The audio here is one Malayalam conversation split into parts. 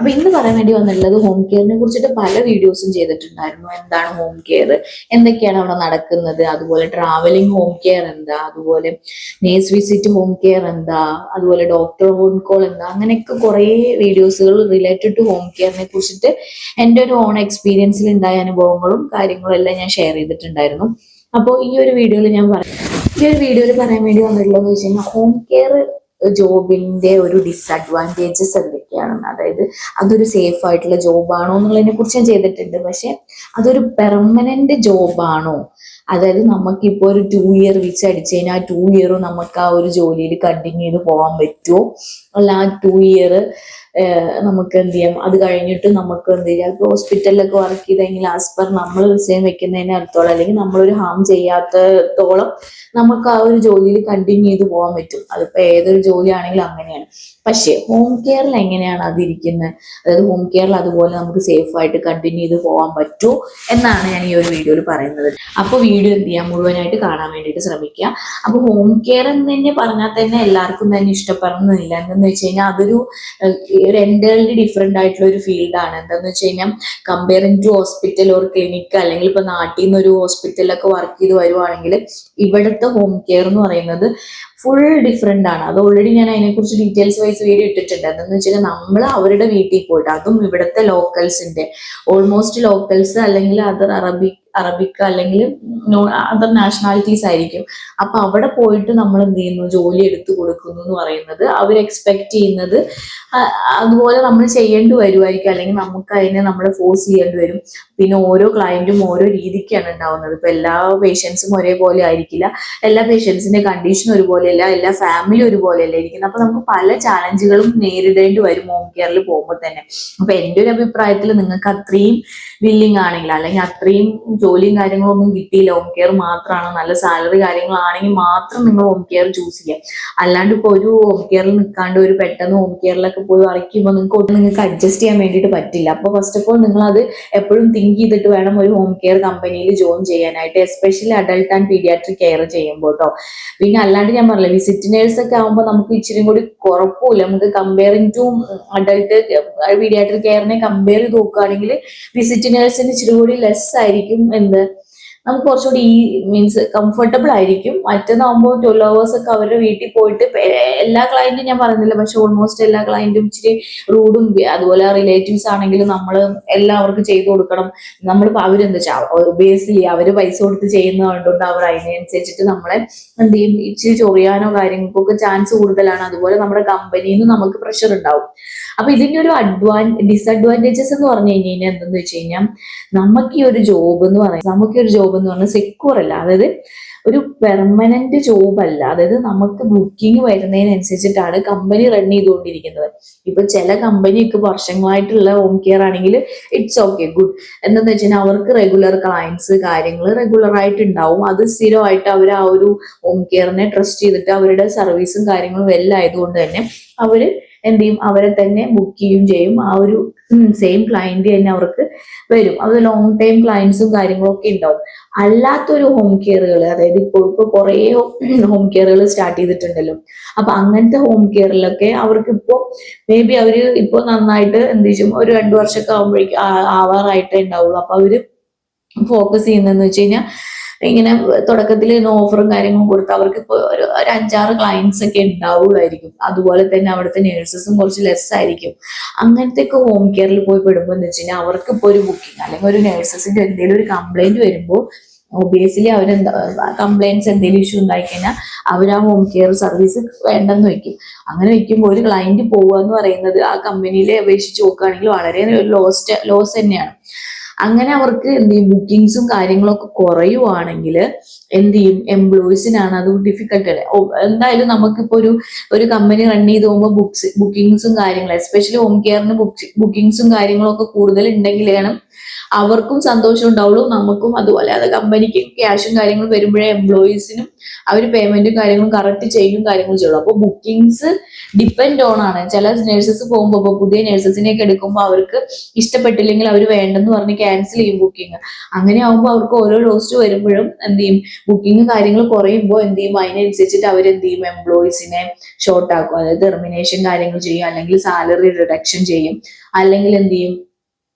അപ്പൊ ഇന്ന് പറയാൻ വേണ്ടി വന്നിട്ടുള്ളത് ഹോം കെയറിനെ കുറിച്ചിട്ട് പല വീഡിയോസും ചെയ്തിട്ടുണ്ടായിരുന്നു. എന്താണ് ഹോം കെയർ, എന്തൊക്കെയാണ് അവിടെ നടക്കുന്നത്, അതുപോലെ ട്രാവലിംഗ് ഹോം കെയർ എന്താ, അതുപോലെ നേഴ്സ് വിസിറ്റ് ഹോം കെയർ എന്താ, അതുപോലെ ഡോക്ടർ ഹോം കോൾ എന്താ, അങ്ങനെയൊക്കെ കുറേ വീഡിയോസുകൾ റിലേറ്റഡ് ടു ഹോം കെയറിനെ കുറിച്ചിട്ട് എൻ്റെ ഒരു ഓൺ എക്സ്പീരിയൻസിൽ ഉണ്ടായ അനുഭവങ്ങളും കാര്യങ്ങളും എല്ലാം ഞാൻ ഷെയർ ചെയ്തിട്ടുണ്ടായിരുന്നു. അപ്പോൾ ഈ ഒരു വീഡിയോയിൽ പറയാൻ വേണ്ടി വന്നിട്ടുള്ളതെന്ന് വെച്ച് കഴിഞ്ഞാൽ ഹോം കെയർ ജോബിന്റെ ഒരു ഡിസഡ്വാൻറ്റേജസ് എന്തൊക്കെയാണെന്ന്, അതായത് അതൊരു സേഫ് ആയിട്ടുള്ള ജോബാണോ എന്നുള്ളതിനെ കുറിച്ച് ഞാൻ ചെയ്തിട്ടുണ്ട്. പക്ഷെ അതൊരു പെർമനന്റ് ജോബാണോ, അതായത് നമുക്കിപ്പോൾ ഒരു 2 ഇയർ വിസ അടിച്ചു കഴിഞ്ഞാൽ ആ 2 ഇയറും നമുക്ക് ആ ഒരു ജോലിയിൽ കണ്ടിന്യൂ ചെയ്ത് പോകാൻ പറ്റുമോ, അല്ല ആ 2 ഇയർ നമുക്ക് എന്ത് ചെയ്യാം, അത് കഴിഞ്ഞിട്ട് നമുക്ക് എന്ത് ചെയ്യാം, ഇപ്പോൾ ഹോസ്പിറ്റലിലൊക്കെ വർക്ക് ചെയ്തെങ്കിൽ ആസ് പെർ നമ്മൾ റിസൈൻ വെക്കുന്നതിന് അടുത്തോളം അല്ലെങ്കിൽ നമ്മളൊരു ഹാം ചെയ്യാത്തത്തോളം നമുക്ക് ആ ഒരു ജോലിയിൽ കണ്ടിന്യൂ ചെയ്ത് പോകാൻ പറ്റും. അതിപ്പോൾ ഏതൊരു ജോലിയാണെങ്കിലും അങ്ങനെയാണ്. പക്ഷേ ഹോം കെയറിൽ എങ്ങനെയാണ് അതിരിക്കുന്നത്, അതായത് ഹോം കെയറിൽ അതുപോലെ നമുക്ക് സേഫ് ആയിട്ട് കണ്ടിന്യൂ ചെയ്ത് പോകാൻ പറ്റുമോ എന്നാണ് ഞാൻ ഈ ഒരു വീഡിയോയിൽ പറയുന്നത്. അപ്പോൾ വീഡിയോ എന്ത് ചെയ്യാം, മുഴുവനായിട്ട് കാണാൻ വേണ്ടിയിട്ട് ശ്രമിക്കുക. അപ്പോൾ ഹോം കെയർ എന്ന് തന്നെ പറഞ്ഞാൽ തന്നെ എല്ലാവർക്കും തന്നെ ഇഷ്ടപ്പെടുന്നില്ല. എന്തെന്ന് വെച്ച് കഴിഞ്ഞാൽ അതൊരു എൻറ്റയർലി ഡിഫറെൻ്റ് ആയിട്ടുള്ള ഒരു ഫീൽഡാണ്. എന്താന്ന് വെച്ച് കഴിഞ്ഞാൽ comparing to hospital or clinic, അല്ലെങ്കിൽ ഇപ്പൊ നാട്ടിൽ നിന്ന് ഒരു ഹോസ്പിറ്റലിലൊക്കെ വർക്ക് ചെയ്ത് വരുവാണെങ്കിൽ ഇവിടുത്തെ ഹോം കെയർ എന്ന് പറയുന്നത് ഫുൾ ഡിഫറെൻ്റ് ആണ്. അത് ഓൾറെഡി ഞാൻ അതിനെക്കുറിച്ച് ഡീറ്റെയിൽസ് വൈസ് വീഡിയോ ഇട്ടിട്ടുണ്ട്. എന്താണെന്ന് വെച്ചാൽ നമ്മൾ അവരുടെ വീട്ടിൽ പോയിട്ട്, അതും ഇവിടുത്തെ ലോക്കൽസിന്റെ ഓൾമോസ്റ്റ് ലോക്കൽസ് അല്ലെങ്കിൽ അതർ അറബിക് അല്ലെങ്കിൽ അതർ നാഷണാലിറ്റീസ് ആയിരിക്കും. അപ്പൊ അവിടെ പോയിട്ട് നമ്മൾ എന്ത് ചെയ്യുന്നു, ജോലി എടുത്തു കൊടുക്കുന്നു എന്ന് പറയുന്നത് അവർ എക്സ്പെക്ട് ചെയ്യുന്നത് അതുപോലെ നമ്മൾ ചെയ്യേണ്ടി വരുമായിരിക്കും, അല്ലെങ്കിൽ നമുക്ക് അതിനെ നമ്മൾ ഫോഴ്സ് ചെയ്യേണ്ടി വരും. പിന്നെ ഓരോ ക്ലയന്റും ഓരോ രീതിക്കാണ് ഉണ്ടാവുന്നത്. ഇപ്പൊ എല്ലാ പേഷ്യൻസും ഒരേപോലെ ആയിരിക്കില്ല, എല്ലാ പേഷ്യൻസിന്റെ കണ്ടീഷനും ഒരുപോലെയല്ല, എല്ലാ ഫാമിലി ഒരുപോലെയല്ല ഇരിക്കുന്നത്. അപ്പൊ നമുക്ക് പല ചാലഞ്ചുകളും നേരിടേണ്ടി വരും ഹോം കെയറിൽ പോകുമ്പോൾ തന്നെ. അപ്പൊ എൻ്റെ ഒരു അഭിപ്രായത്തിൽ നിങ്ങൾക്ക് അത്രയും വില്ലിങ് ആണെങ്കിൽ, അല്ലെങ്കിൽ അത്രയും ജോലിയും കാര്യങ്ങളും ഒന്നും കിട്ടിയില്ല, ഹോം കെയർ മാത്രമാണ്, നല്ല സാലറി കാര്യങ്ങളാണെങ്കിൽ മാത്രം നിങ്ങൾ ഹോം കെയർ ചൂസ് ചെയ്യാം. അല്ലാണ്ട് ഇപ്പോൾ ഒരു ഹോം കെയറിൽ നിൽക്കാണ്ട് ഒരു പെട്ടെന്ന് ഹോം കെയറിലൊക്കെ പോയി വർക്ക് ചെയ്യുമ്പോൾ നിങ്ങൾക്ക് അഡ്ജസ്റ്റ് ചെയ്യാൻ വേണ്ടിയിട്ട് പറ്റില്ല. അപ്പോൾ ഫസ്റ്റ് ഓഫ് ഓൾ നിങ്ങൾ അത് എപ്പോഴും തിങ്ക് ചെയ്തിട്ട് വേണം ഒരു ഹോം കെയർ കമ്പനിയിൽ ജോയിൻ ചെയ്യാനായിട്ട്, especially adult and paediatric care ചെയ്യുമ്പോൾ കേട്ടോ. പിന്നെ അല്ലാണ്ട് ഞാൻ പറഞ്ഞില്ല, വിസിറ്റ് നേഴ്സ് ഒക്കെ ആകുമ്പോൾ നമുക്ക് ഇച്ചിരി കൂടി കുഴപ്പമില്ല. നമുക്ക് കമ്പയറിങ് ടു അഡൾട്ട് പീഡിയാട്രിക് കെയറിനെ കമ്പയർ ചെയ്ത് നോക്കുകയാണെങ്കിൽ വിസിറ്റ് നേഴ്സിന് ഇച്ചിരി കൂടി ലെസ് ആയിരിക്കും നമുക്ക് കുറച്ചുകൂടി മീൻസ് കംഫർട്ടബിൾ ആയിരിക്കും. മറ്റേതാകുമ്പോൾ 12 hours ഒക്കെ അവരുടെ വീട്ടിൽ പോയിട്ട്, എല്ലാ ക്ലയന്റും ഞാൻ പറയുന്നില്ല, പക്ഷെ ഓൾമോസ്റ്റ് എല്ലാ ക്ലയന്റും ഇച്ചിരി റൂഡും, അതുപോലെ റിലേറ്റീവ്സ് ആണെങ്കിലും നമ്മൾ എല്ലാവർക്കും ചെയ്തു കൊടുക്കണം. നമ്മളിപ്പോൾ അവരെന്താ വെച്ചാൽ ഒബിയസ്ലി അവര് പൈസ കൊടുത്ത് ചെയ്യുന്നതുകൊണ്ട് അവർ അതിനനുസരിച്ചിട്ട് നമ്മളെ എന്ത് ചെയ്യും, ഇച്ചിരി ചൊറിയാനോ കാര്യങ്ങൾക്കൊക്കെ ചാൻസ് കൂടുതലാണ്. അതുപോലെ നമ്മുടെ കമ്പനിയിൽ നിന്ന് നമുക്ക് പ്രഷർ ഉണ്ടാവും. അപ്പൊ ഇതിന്റെ ഒരു ഡിസഡ്വാൻറ്റേജസ് എന്ന് പറഞ്ഞു കഴിഞ്ഞാൽ എന്തെന്ന് വെച്ച് കഴിഞ്ഞാൽ, നമുക്ക് ഈ ഒരു ജോബ് എന്ന് പറഞ്ഞാൽ സെക്യൂർ അല്ല, അതായത് ഒരു പെർമനന്റ് ജോബ് അല്ല. അതായത് നമുക്ക് ബുക്കിംഗ് വരുന്നതിനനുസരിച്ചിട്ടാണ് കമ്പനി റൺ ചെയ്തുകൊണ്ടിരിക്കുന്നത്. ഇപ്പൊ ചില കമ്പനിക്ക് വർഷങ്ങളായിട്ടുള്ള ഹോം കെയർ ആണെങ്കിൽ ഇറ്റ്സ് ഓക്കെ, ഗുഡ്. എന്താന്ന് വെച്ചാൽ അവർക്ക് റെഗുലർ ക്ലയൻസ് കാര്യങ്ങൾ റെഗുലർ ആയിട്ട് ഉണ്ടാവും. അത് സ്ഥിരമായിട്ട് അവർ ആ ഒരു ഹോം കെയറിനെ ട്രസ്റ്റ് ചെയ്തിട്ട് അവരുടെ സർവീസും കാര്യങ്ങളും എല്ലാം ആയതുകൊണ്ട് തന്നെ അവര് എന്ത് ചെയ്യും, അവരെ തന്നെ ബുക്ക് ചെയ്യും. ആ ഒരു സെയിം ക്ലയന്റ് തന്നെ അവർക്ക് വരും. അത് ലോങ് ടൈം ക്ലയൻസും കാര്യങ്ങളും ഒക്കെ ഉണ്ടാവും. അല്ലാത്തൊരു ഹോം കെയറുകൾ, അതായത് ഇപ്പൊ കുറേ ഹോം കെയറുകൾ സ്റ്റാർട്ട് ചെയ്തിട്ടുണ്ടല്ലോ. അപ്പൊ അങ്ങനത്തെ ഹോം കെയറിലൊക്കെ അവർക്ക് മേ ബി അവര് ഇപ്പൊ നന്നായിട്ട് എന്ത് ചെയ്യും, ഒരു 2 വർഷമൊക്കെ ആവുമ്പോഴേക്കും ആവാറായിട്ടേ ഉണ്ടാവുള്ളൂ. അപ്പൊ അവര് ഫോക്കസ് ചെയ്യുന്നതെന്ന് വെച്ച് കഴിഞ്ഞാൽ ഇങ്ങനെ തുടക്കത്തിൽ ഓഫറും കാര്യങ്ങളും കൊടുത്ത് അവർക്ക് ഇപ്പോൾ ഒരു 5-6 ക്ലയൻസ് ഒക്കെ ഉണ്ടാവുമായിരിക്കും. അതുപോലെ തന്നെ അവിടുത്തെ നേഴ്സസും കുറച്ച് ലെസ് ആയിരിക്കും. അങ്ങനത്തെ ഒക്കെ ഹോം കെയറിൽ പോയി പെടുമ്പോൾ എന്ന് വെച്ച് കഴിഞ്ഞാൽ അവർക്ക് ഇപ്പോൾ ഒരു ബുക്കിംഗ് അല്ലെങ്കിൽ ഒരു നേഴ്സസിന്റെ എന്തെങ്കിലും ഒരു കംപ്ലൈന്റ് വരുമ്പോൾ ഒബിയസ്ലി കംപ്ലൈൻറ്റ്സ് എന്തെങ്കിലും ഇഷ്യൂ ഉണ്ടായി കഴിഞ്ഞാൽ അവർ ആ ഹോം കെയർ സർവീസ് വേണ്ടെന്ന് വെക്കും. അങ്ങനെ വെക്കുമ്പോൾ ഒരു ക്ലയന്റ് പോവുക എന്ന് പറയുന്നത് ആ കമ്പനിയിലെ അപേക്ഷിച്ച് നോക്കുകയാണെങ്കിൽ വളരെ ലോസ് തന്നെയാണ്. അങ്ങനെ അവർക്ക് എന്ത് ചെയ്യും, ബുക്കിങ്സും കാര്യങ്ങളൊക്കെ കുറയുവാണെങ്കിൽ എന്ത് ചെയ്യും, എംപ്ലോയീസിനാണ് അത് ഡിഫിക്കൽട്ട്. എന്തായാലും നമുക്കിപ്പോ ഒരു കമ്പനി റൺ ചെയ്ത് പോകുമ്പോൾ ബുക്കിങ്സും കാര്യങ്ങളും, എസ്പെഷ്യലി ഹോം കെയറിന് ബുക്കിങ്സും കാര്യങ്ങളൊക്കെ കൂടുതൽ ഉണ്ടെങ്കിലാണ് അവർക്കും സന്തോഷം ഉണ്ടാവുള്ളൂ, നമുക്കും. അതുപോലെ അത് കമ്പനിക്ക് ക്യാഷും കാര്യങ്ങളും വരുമ്പോഴേ എംപ്ലോയീസിനും അവർ പേയ്മെന്റും കാര്യങ്ങളും കറക്റ്റ് കാര്യങ്ങളും ചെയ്യുള്ളൂ. അപ്പോൾ ബുക്കിങ്സ് ഡിപ്പെൻഡ് ഓൺ ആണ്. ചില നഴ്സസ് പോകുമ്പോൾ, ഇപ്പോൾ പുതിയ നഴ്സസിനെയൊക്കെ എടുക്കുമ്പോൾ അവർക്ക് ഇഷ്ടപ്പെട്ടില്ലെങ്കിൽ അവർ വേണ്ടെന്ന് പറഞ്ഞ് ക്യാൻസൽ ചെയ്യും ബുക്കിംഗ്. അങ്ങനെ ആകുമ്പോൾ അവർക്ക് ഓരോ റോസ്റ്റ് വരുമ്പോഴും എന്ത് ചെയ്യും, ബുക്കിംഗ് കാര്യങ്ങൾ കുറയുമ്പോൾ എന്ത് ചെയ്യും, അതിനനുസരിച്ചിട്ട് അവരെന്ത് ചെയ്യും, എംപ്ലോയീസിനെ ഷോർട്ട് ആക്കും. അതായത് ടെർമിനേഷൻ കാര്യങ്ങൾ ചെയ്യും, അല്ലെങ്കിൽ സാലറി റിഡക്ഷൻ ചെയ്യും, അല്ലെങ്കിൽ എന്ത് ചെയ്യും,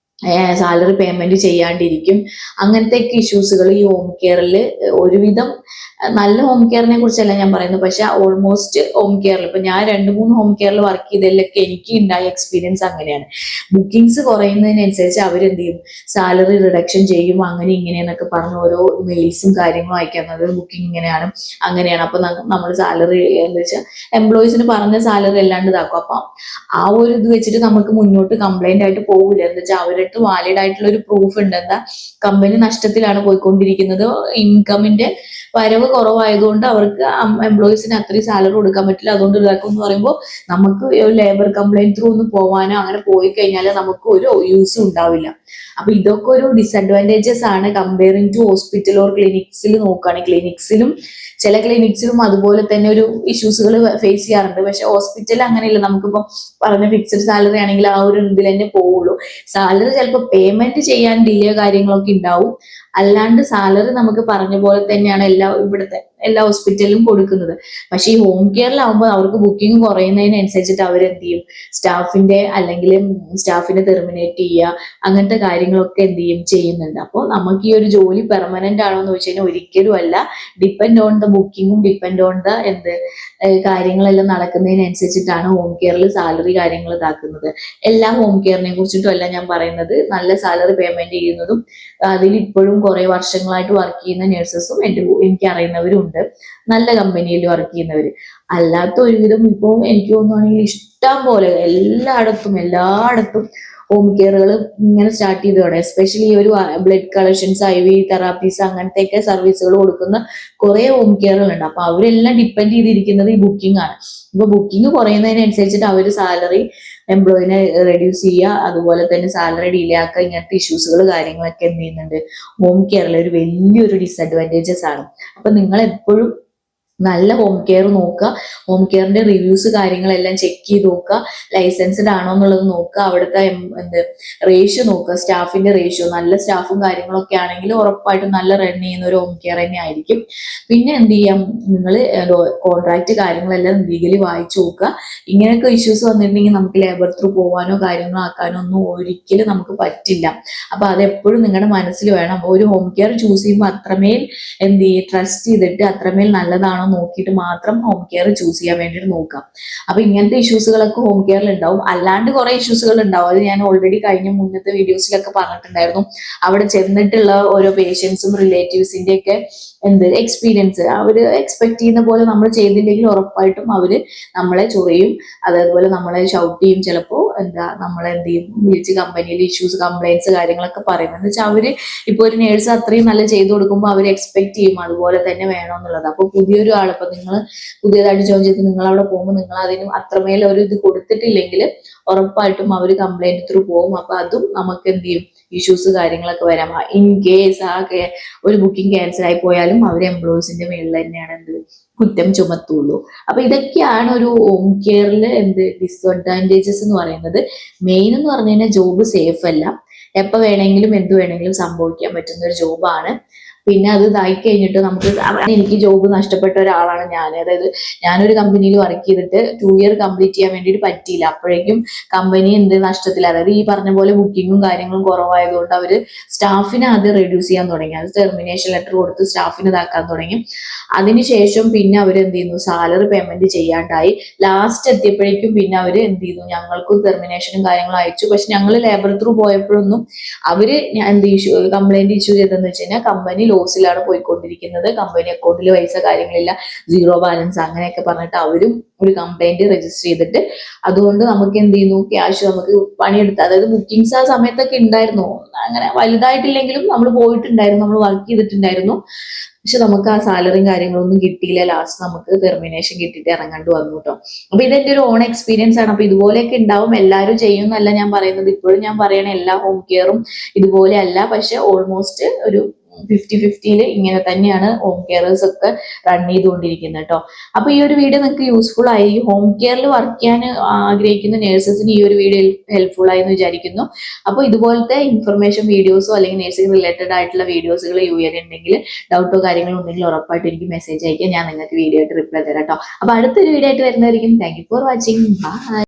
സാലറി പേയ്മെന്റ് ചെയ്യാണ്ടിരിക്കും. അങ്ങനത്തെയൊക്കെ ഇഷ്യൂസുകൾ ഈ ഹോം കെയറിൽ ഒരുവിധം, നല്ല ഹോം കെയറിനെ കുറിച്ചല്ല ഞാൻ പറയുന്നത്, പക്ഷെ ഓൾമോസ്റ്റ് ഹോം കെയറിൽ ഇപ്പൊ ഞാൻ 2-3 ഹോം കെയറിൽ വർക്ക് ചെയ്തതിലൊക്കെ എനിക്ക് ഉണ്ടായ എക്സ്പീരിയൻസ് അങ്ങനെയാണ്. ബുക്കിംഗ്സ് കുറയുന്നതിനനുസരിച്ച് അവരെന്ത് ചെയ്യും, സാലറി റിഡക്ഷൻ ചെയ്യും, അങ്ങനെ ഇങ്ങനെയെന്നൊക്കെ പറഞ്ഞ് ഓരോ മെയിൽസും കാര്യങ്ങളും അയക്കുന്നത്, ബുക്കിംഗ് ഇങ്ങനെയാണ് അങ്ങനെയാണ്, അപ്പൊ നമ്മൾ സാലറി എന്താ വെച്ചാൽ എംപ്ലോയീസിന് പറഞ്ഞ സാലറി അല്ലാണ്ട് ഇതാക്കും. അപ്പൊ ആ ഒരു ഇത് വെച്ചിട്ട് നമുക്ക് മുന്നോട്ട് കംപ്ലൈന്റ് ആയിട്ട് പോകില്ല. എന്താ വെച്ചാൽ അവരുടെ വാലിഡ് ആയിട്ടുള്ള ഒരു പ്രൂഫ് ഉണ്ട്, എന്താ കമ്പനി നഷ്ടത്തിലാണ് പോയിക്കൊണ്ടിരിക്കുന്നത്, ഇൻകമിന്റെ വരവ് കുറവായതുകൊണ്ട് അവർക്ക് എംപ്ലോയീസിന് അത്രയും സാലറി കൊടുക്കാൻ പറ്റില്ല, അതുകൊണ്ട് ഇതാക്കും എന്ന് പറയുമ്പോൾ നമുക്ക് ഒരു ലേബർ കംപ്ലൈന്റ് ത്രൂ ഒന്ന് പോവാനോ അങ്ങനെ പോയി കഴിഞ്ഞാൽ നമുക്ക് ഒരു യൂസും ഉണ്ടാവില്ല. അപ്പൊ ഇതൊക്കെ ഒരു ഡിസഡ്വാൻറ്റേജസ് ആണ് കമ്പയറിങ് ടു ഹോസ്പിറ്റൽ ഓർ ക്ലിനിക്സിൽ നോക്കുകയാണെങ്കിൽ. ക്ലിനിക്സിലും ചില ക്ലിനിക്സിലും അതുപോലെ തന്നെ ഒരു ഇഷ്യൂസുകൾ ഫേസ് ചെയ്യാറുണ്ട്. പക്ഷെ ഹോസ്പിറ്റൽ അങ്ങനെയല്ല, നമുക്കിപ്പം പറഞ്ഞ ഫിക്സഡ് സാലറി ആണെങ്കിൽ ആ ഒരു ഇതിൽ തന്നെ പോവുള്ളൂ. സാലറി ചിലപ്പോൾ പേയ്മെന്റ് ചെയ്യാൻ ഡിലേ കാര്യങ്ങളൊക്കെ ഉണ്ടാവും, അല്ലാണ്ട് സാലറി നമുക്ക് പറഞ്ഞ പോലെ തന്നെയാണ് ഇവിടുത്തെ എല്ലാ ഹോസ്പിറ്റലിലും കൊടുക്കുന്നത്. പക്ഷെ ഈ ഹോം കെയറിലാവുമ്പോൾ അവർക്ക് ബുക്കിംഗ് കുറയുന്നതിനനുസരിച്ചിട്ട് അവരെന്ത് ചെയ്യും, സ്റ്റാഫിന്റെ അല്ലെങ്കിൽ സ്റ്റാഫിനെ ടെർമിനേറ്റ് ചെയ്യുക, അങ്ങനത്തെ കാര്യങ്ങളൊക്കെ എന്ത് ചെയ്യും, ചെയ്യുന്നുണ്ട്. അപ്പോൾ നമുക്ക് ഈ ഒരു ജോലി പെർമനന്റ് ആണോ എന്ന് വെച്ച് കഴിഞ്ഞാൽ ഒരിക്കലും അല്ല. ഡിപ്പെൻഡ് ഓൺ ദ ബുക്കിങ്ങും ഡിപ്പെൻഡ് ഓൺ ദ കാര്യങ്ങളെല്ലാം നടക്കുന്നതിനനുസരിച്ചിട്ടാണ് ഹോം കെയറിൽ സാലറി കാര്യങ്ങൾ ഇതാക്കുന്നത്. എല്ലാ ഹോം കെയറിനെ കുറിച്ചിട്ടും അല്ല ഞാൻ പറയുന്നത്, നല്ല സാലറി പേയ്മെന്റ് ചെയ്യുന്നതും അതിൽ ഇപ്പോഴും കുറെ വർഷങ്ങളായിട്ട് വർക്ക് ചെയ്യുന്ന നഴ്സസും എനിക്ക് അറിയുന്നവരും ഉണ്ട്, നല്ല കമ്പനിയിൽ വർക്ക് ചെയ്യുന്നവർ. അല്ലാത്ത ഒരുവിധം ഇപ്പോൾ എനിക്ക് തോന്നുവാണെങ്കിൽ ഇഷ്ടം പോലെ എല്ലായിടത്തും ഹോം കെയറുകൾ ഇങ്ങനെ സ്റ്റാർട്ട് ചെയ്തോടെ. എസ്പെഷ്യലി ഈ ഒരു ബ്ലഡ് കളക്ഷൻസ്, IV തെറാപ്പീസ്, അങ്ങനത്തെയൊക്കെ സർവീസുകൾ കൊടുക്കുന്ന കുറെ ഹോം കെയറുകളുണ്ട്. അപ്പൊ അവരെല്ലാം ഡിപ്പെൻഡ് ചെയ്തിരിക്കുന്നത് ഈ ബുക്കിംഗ് ആണ്. ഇപ്പൊ ബുക്കിംഗ് കുറയുന്നതിനനുസരിച്ചിട്ട് അവർ സാലറി എംപ്ലോയിനെ റെഡ്യൂസ് ചെയ്യുക, അതുപോലെ തന്നെ സാലറി ഡിലേ ആക്കുക, ഇങ്ങനത്തെ ഇഷ്യൂസുകൾ കാര്യങ്ങളൊക്കെ എന്ത് ചെയ്യുന്നുണ്ട്, ഹോം കെയറിലെ ഒരു വലിയൊരു ഡിസഡ്വാൻറ്റേജസ് ആണ്. അപ്പൊ നിങ്ങൾ എപ്പോഴും നല്ല ഹോം കെയർ നോക്കുക, ഹോം കെയറിന്റെ റിവ്യൂസ് കാര്യങ്ങളെല്ലാം ചെക്ക് ചെയ്ത് നോക്കുക, ലൈസൻസ്ഡ് ആണോ എന്നുള്ളത് നോക്കുക, അവിടുത്തെ റേഷ്യോ നോക്കുക, സ്റ്റാഫിന്റെ റേഷ്യോ. നല്ല സ്റ്റാഫും കാര്യങ്ങളൊക്കെ ആണെങ്കിൽ ഉറപ്പായിട്ടും നല്ല റൺ ചെയ്യുന്ന ഒരു ഹോം കെയർ തന്നെ ആയിരിക്കും. പിന്നെ എന്ത് ചെയ്യാം, നിങ്ങൾ കോൺട്രാക്ട് കാര്യങ്ങളെല്ലാം ലീഗലി വായിച്ചു നോക്കുക. ഇങ്ങനെയൊക്കെ ഇഷ്യൂസ് വന്നിട്ടുണ്ടെങ്കിൽ നമുക്ക് ലേബർ ത്രൂ പോകാനോ കാര്യങ്ങളോ ആക്കാനോ ഒന്നും ഒരിക്കലും നമുക്ക് പറ്റില്ല. അപ്പൊ അതെപ്പോഴും നിങ്ങളുടെ മനസ്സിൽ വേണം. ഒരു ഹോം കെയർ ചൂസ് ചെയ്യുമ്പോൾ അത്രമേൽ എന്ത് ചെയ്യും, ട്രസ്റ്റ് ചെയ്തിട്ട് അത്രമേൽ നല്ലതാണോ നോക്കിയിട്ട് മാത്രം ഹോം കെയർ ചൂസ് ചെയ്യാൻ വേണ്ടിയിട്ട് നോക്കാം. അപ്പൊ ഇങ്ങനത്തെ ഇഷ്യൂസുകളൊക്കെ ഹോം കെയറിൽ ഉണ്ടാവും, അല്ലാണ്ട് കുറെ ഇഷ്യൂസുകൾ ഉണ്ടാവും. അത് ഞാൻ ഓൾറെഡി കഴിഞ്ഞ മുന്നത്തെ വീഡിയോസിലൊക്കെ പറഞ്ഞിട്ടുണ്ടായിരുന്നു. അവിടെ ചെന്നിട്ടുള്ള ഓരോ പേഷ്യൻസും റിലേറ്റീവ്സിന്റെ ഒക്കെ എക്സ്പീരിയൻസ്, അവര് എക്സ്പെക്ട് ചെയ്യുന്ന പോലെ നമ്മൾ ചെയ്തില്ലെങ്കിൽ ഉറപ്പായിട്ടും അവര് നമ്മളെ ചൊറിയും, അതേപോലെ നമ്മളെ ഷൗട്ട് ചെയ്യും. ചിലപ്പോ നമ്മളെ എന്ത് ചെയ്യും, വിളിച്ച് കമ്പനിയിൽ ഇഷ്യൂസ് കംപ്ലൈൻറ്റ്സ് കാര്യങ്ങളൊക്കെ പറയുന്നത്. എന്ന് വെച്ചാൽ അവര് ഇപ്പൊ ഒരു നേഴ്സ് അത്രയും നല്ല ചെയ്തു കൊടുക്കുമ്പോൾ അവർ എക്സ്പെക്ട് ചെയ്യും അതുപോലെ തന്നെ വേണമെന്നുള്ളത്. അപ്പൊ പുതിയൊരു ആളിപ്പോ നിങ്ങൾ പുതിയതായിട്ട് ജോയിൻ ചെയ്ത് നിങ്ങൾ അവിടെ പോകുമ്പോൾ നിങ്ങൾ അതിന് അത്രമേൽ ഒരു ഇത് കൊടുത്തിട്ടില്ലെങ്കിൽ ഉറപ്പായിട്ടും അവർ കംപ്ലൈന്റ് ത്രൂ പോകും. അപ്പൊ അതും നമുക്ക് എന്ത് ചെയ്യും, ഇഷ്യൂസ് കാര്യങ്ങളൊക്കെ വരാം. ഇൻ കേസ് ഒരു ബുക്കിംഗ് ക്യാൻസൽ ആയി പോയാലും അവർ എംപ്ലോയീസിന്റെ മേളിൽ തന്നെയാണ് കുറ്റം ചുമത്തുള്ളൂ. അപ്പൊ ഇതൊക്കെയാണ് ഒരു ഹോം കെയറിൽ ഡിസ്അഡ്വാൻറ്റേജസ് എന്ന് പറയുന്നത്. മെയിൻ എന്ന് പറഞ്ഞു കഴിഞ്ഞാൽ ജോബ് സേഫ് അല്ല, എപ്പോൾ വേണമെങ്കിലും എന്ത് വേണമെങ്കിലും സംഭവിക്കാൻ പറ്റുന്ന ഒരു ജോബാണ്. പിന്നെ അത് ഇതായി കഴിഞ്ഞിട്ട് എനിക്ക് ജോബ് നഷ്ടപ്പെട്ട ഒരാളാണ് ഞാൻ. അതായത് ഞാനൊരു കമ്പനിയിൽ വർക്ക് ചെയ്തിട്ട് 2 ഇയർ കംപ്ലീറ്റ് ചെയ്യാൻ വേണ്ടിയിട്ട് പറ്റിയില്ല. അപ്പോഴേക്കും കമ്പനി നഷ്ടത്തിൽ, അതായത് ഈ പറഞ്ഞ പോലെ ബുക്കിങ്ങും കാര്യങ്ങളും കുറവായതുകൊണ്ട് അവര് സ്റ്റാഫിനെ അത് റെഡ്യൂസ് ചെയ്യാൻ തുടങ്ങി, അത് ടെർമിനേഷൻ ലെറ്റർ കൊടുത്ത് സ്റ്റാഫിനെ ഇതാക്കാൻ തുടങ്ങി. അതിനുശേഷം പിന്നെ അവർ സാലറി പേയ്മെന്റ് ചെയ്യാണ്ടായി. ലാസ്റ്റ് എത്തിയപ്പോഴേക്കും പിന്നെ അവർ ഞങ്ങൾക്കും ടെർമിനേഷനും കാര്യങ്ങളും അയച്ചു. പക്ഷെ ഞങ്ങൾ ലേബർ ത്രൂ പോയപ്പോഴൊന്നും അവര് കംപ്ലൈന്റ് ഇഷ്യൂ ചെയ്തെന്ന് വെച്ച് കഴിഞ്ഞാൽ കമ്പനി ലോസിലാണ് പോയിക്കൊണ്ടിരിക്കുന്നത്, കമ്പനി അക്കൗണ്ടിൽ പൈസ കാര്യങ്ങളില്ല, 0 ബാലൻസ് അങ്ങനെയൊക്കെ പറഞ്ഞിട്ട് അവരും ഒരു കംപ്ലൈന്റ് രജിസ്റ്റർ ചെയ്തിട്ട് അതുകൊണ്ട് നമുക്ക് ക്യാഷ് നമുക്ക് പണിയെടുത്ത്, അതായത് ബുക്കിംഗ്സ് ആ സമയത്തൊക്കെ ഉണ്ടായിരുന്നു, അങ്ങനെ വലുതായിട്ടില്ലെങ്കിലും നമ്മൾ പോയിട്ടുണ്ടായിരുന്നു, നമ്മൾ വർക്ക് ചെയ്തിട്ടുണ്ടായിരുന്നു. പക്ഷെ നമുക്ക് ആ സാലറിയും കാര്യങ്ങളൊന്നും കിട്ടിയില്ല. ലാസ്റ്റ് നമുക്ക് ടെർമിനേഷൻ കിട്ടിയിട്ട് ഇറങ്ങാണ്ട് വന്നു കേട്ടോ. അപ്പൊ ഇതെന്റെ ഒരു ഓൺ എക്സ്പീരിയൻസ് ആണ്. അപ്പൊ ഇതുപോലെയൊക്കെ ഉണ്ടാവും, എല്ലാവരും ചെയ്യുന്നല്ല ഞാൻ പറയുന്നത്. ഇപ്പോഴും ഞാൻ പറയണ എല്ലാ ഹോം കെയറും ഇതുപോലെ അല്ല, പക്ഷെ ഓൾമോസ്റ്റ് ഒരു 50-50 ഇങ്ങനെ തന്നെയാണ് ഹോം കെയറേഴ്സ് ഒക്കെ റൺ ചെയ്തുകൊണ്ടിരിക്കുന്നത് കേട്ടോ. അപ്പൊ ഈ ഒരു വീഡിയോ നിങ്ങൾക്ക് യൂസ്ഫുൾ ആയി, ഹോം കെയറിൽ വർക്ക് ചെയ്യാൻ ആഗ്രഹിക്കുന്ന നേഴ്സസിന് ഈ ഒരു വീഡിയോ ഹെൽപ്ഫുൾ ആയി എന്ന് വിചാരിക്കുന്നു. അപ്പോൾ ഇതുപോലത്തെ ഇൻഫർമേഷൻ വീഡിയോസോ അല്ലെങ്കിൽ നേഴ്സിംഗ് റിലേറ്റഡ് ആയിട്ടുള്ള വീഡിയോസുകൾ ഉണ്ടെങ്കിൽ, ഡൗട്ടോ കാര്യങ്ങളോ ഉണ്ടെങ്കിൽ ഉറപ്പായിട്ട് എനിക്ക് മെസ്സേജ് അയക്കാം. ഞാൻ നിങ്ങൾക്ക് വീഡിയോ ആയിട്ട് റിപ്ലൈ തരാം കേട്ടോ. അപ്പൊ അടുത്തൊരു വീഡിയോ ആയിട്ട് വരുന്നതായിരിക്കും. Thank you for watching. By.